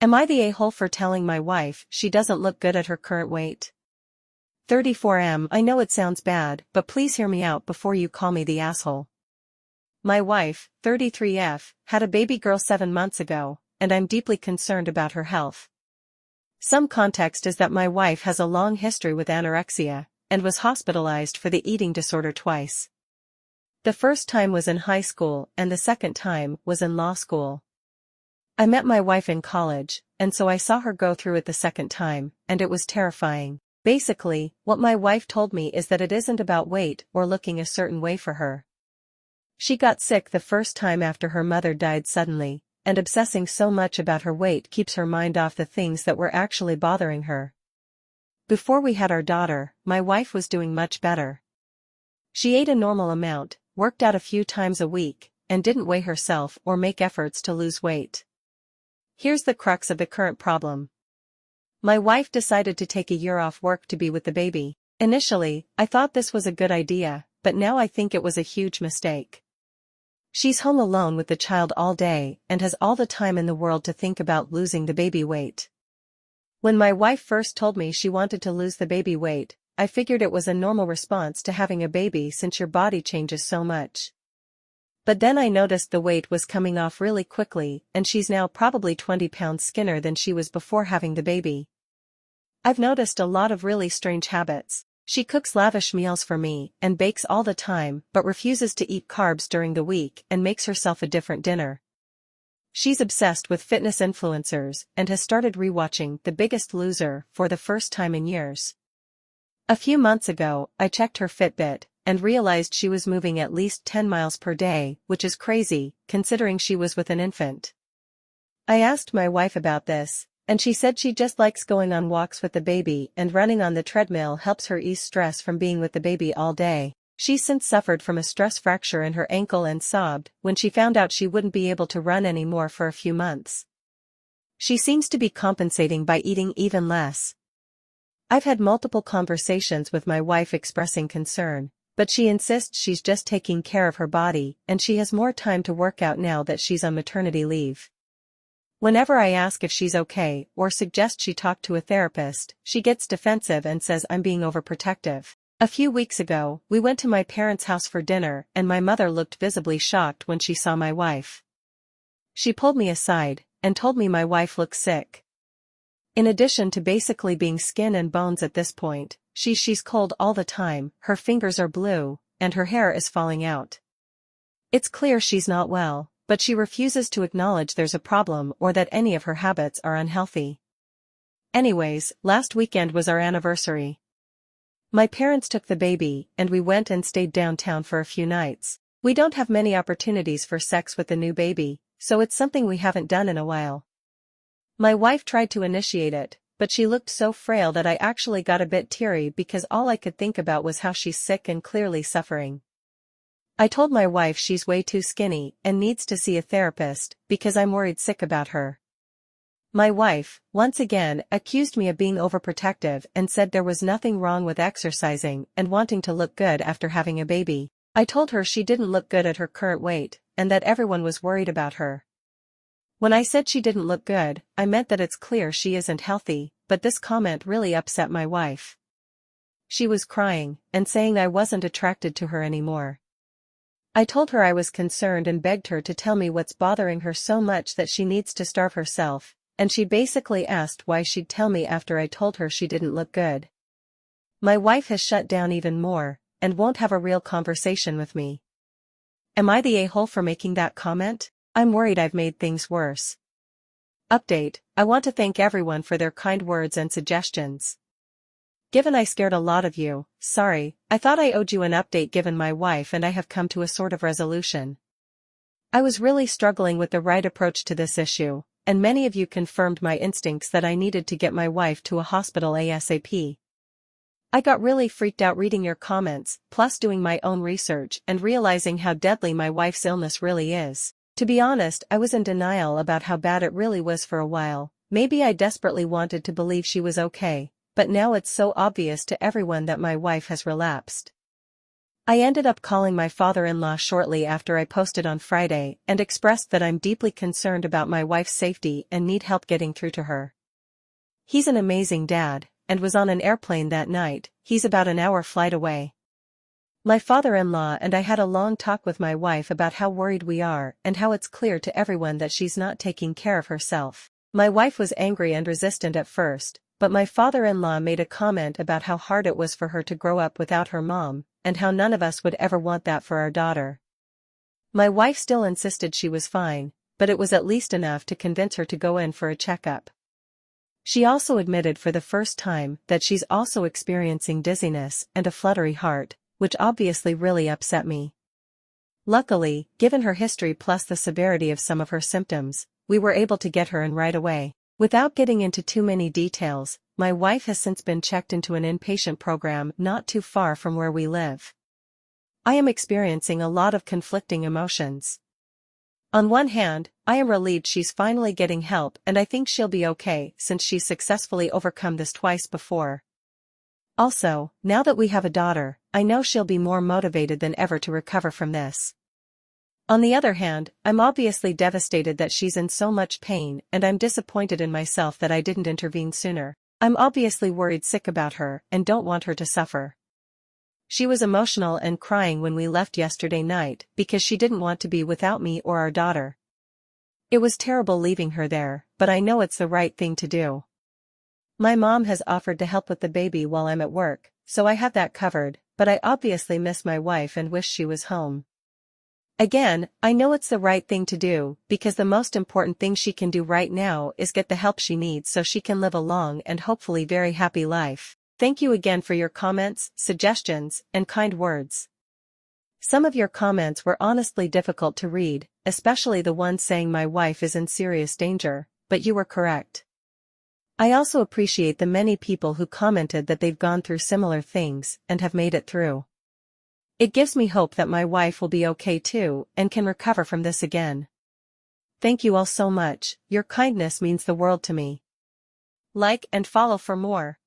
Am I the a-hole for telling my wife she doesn't look good at her current weight? 34M. I know it sounds bad, but please hear me out before you call me the asshole. My wife, 33F, had a baby girl 7 months ago, and I'm deeply concerned about her health. Some context is that my wife has a long history with anorexia, and was hospitalized for the eating disorder twice. The first time was in high school and the second time was in law school. I met my wife in college, and so I saw her go through it the second time, and it was terrifying. Basically, what my wife told me is that it isn't about weight or looking a certain way for her. She got sick the first time after her mother died suddenly, and obsessing so much about her weight keeps her mind off the things that were actually bothering her. Before we had our daughter, my wife was doing much better. She ate a normal amount, worked out a few times a week, and didn't weigh herself or make efforts to lose weight. Here's the crux of the current problem. My wife decided to take a year off work to be with the baby. Initially, I thought this was a good idea, but now I think it was a huge mistake. She's home alone with the child all day and has all the time in the world to think about losing the baby weight. When my wife first told me she wanted to lose the baby weight, I figured it was a normal response to having a baby since your body changes so much. But then I noticed the weight was coming off really quickly, and she's now probably 20 pounds skinnier than she was before having the baby. I've noticed a lot of really strange habits. She cooks lavish meals for me and bakes all the time but refuses to eat carbs during the week and makes herself a different dinner. She's obsessed with fitness influencers and has started rewatching The Biggest Loser for the first time in years. A few months ago, I checked her Fitbit and realized she was moving at least 10 miles per day, which is crazy, considering she was with an infant. I asked my wife about this, and she said she just likes going on walks with the baby and running on the treadmill helps her ease stress from being with the baby all day. She's since suffered from a stress fracture in her ankle and sobbed when she found out she wouldn't be able to run anymore for a few months. She seems to be compensating by eating even less. I've had multiple conversations with my wife expressing concern, but she insists she's just taking care of her body and she has more time to work out now that she's on maternity leave. Whenever I ask if she's okay or suggest she talk to a therapist, she gets defensive and says I'm being overprotective. A few weeks ago, we went to my parents' house for dinner and my mother looked visibly shocked when she saw my wife. She pulled me aside and told me my wife looks sick. In addition to basically being skin and bones at this point, she's cold all the time, her fingers are blue, and her hair is falling out. It's clear she's not well, but she refuses to acknowledge there's a problem or that any of her habits are unhealthy. Anyways, last weekend was our anniversary. My parents took the baby, and we went and stayed downtown for a few nights. We don't have many opportunities for sex with the new baby, so it's something we haven't done in a while. My wife tried to initiate it, but she looked so frail that I actually got a bit teary because all I could think about was how she's sick and clearly suffering. I told my wife she's way too skinny and needs to see a therapist because I'm worried sick about her. My wife, once again, accused me of being overprotective and said there was nothing wrong with exercising and wanting to look good after having a baby. I told her she didn't look good at her current weight and that everyone was worried about her. When I said she didn't look good, I meant that it's clear she isn't healthy, but this comment really upset my wife. She was crying and saying I wasn't attracted to her anymore. I told her I was concerned and begged her to tell me what's bothering her so much that she needs to starve herself, and she basically asked why she'd tell me after I told her she didn't look good. My wife has shut down even more, and won't have a real conversation with me. Am I the a-hole for making that comment? I'm worried I've made things worse. Update: I want to thank everyone for their kind words and suggestions. Given I scared a lot of you, sorry, I thought I owed you an update given my wife and I have come to a sort of resolution. I was really struggling with the right approach to this issue, and many of you confirmed my instincts that I needed to get my wife to a hospital ASAP. I got really freaked out reading your comments, plus doing my own research and realizing how deadly my wife's illness really is. To be honest, I was in denial about how bad it really was for a while. Maybe I desperately wanted to believe she was okay, but now it's so obvious to everyone that my wife has relapsed. I ended up calling my father-in-law shortly after I posted on Friday and expressed that I'm deeply concerned about my wife's safety and need help getting through to her. He's an amazing dad, and was on an airplane that night. He's about an hour flight away. My father-in-law and I had a long talk with my wife about how worried we are and how it's clear to everyone that she's not taking care of herself. My wife was angry and resistant at first, but my father-in-law made a comment about how hard it was for her to grow up without her mom, and how none of us would ever want that for our daughter. My wife still insisted she was fine, but it was at least enough to convince her to go in for a checkup. She also admitted for the first time that she's also experiencing dizziness and a fluttery heart, which obviously really upset me. Luckily, given her history plus the severity of some of her symptoms, we were able to get her in right away. Without getting into too many details, my wife has since been checked into an inpatient program not too far from where we live. I am experiencing a lot of conflicting emotions. On one hand, I am relieved she's finally getting help and I think she'll be okay since she's successfully overcome this twice before. Also, now that we have a daughter, I know she'll be more motivated than ever to recover from this. On the other hand, I'm obviously devastated that she's in so much pain and I'm disappointed in myself that I didn't intervene sooner. I'm obviously worried sick about her and don't want her to suffer. She was emotional and crying when we left yesterday night because she didn't want to be without me or our daughter. It was terrible leaving her there, but I know it's the right thing to do. My mom has offered to help with the baby while I'm at work, so I have that covered, but I obviously miss my wife and wish she was home. Again, I know it's the right thing to do because the most important thing she can do right now is get the help she needs so she can live a long and hopefully very happy life. Thank you again for your comments, suggestions, and kind words. Some of your comments were honestly difficult to read, especially the one saying my wife is in serious danger, but you were correct. I also appreciate the many people who commented that they've gone through similar things and have made it through. It gives me hope that my wife will be okay too and can recover from this again. Thank you all so much, your kindness means the world to me. Like and follow for more.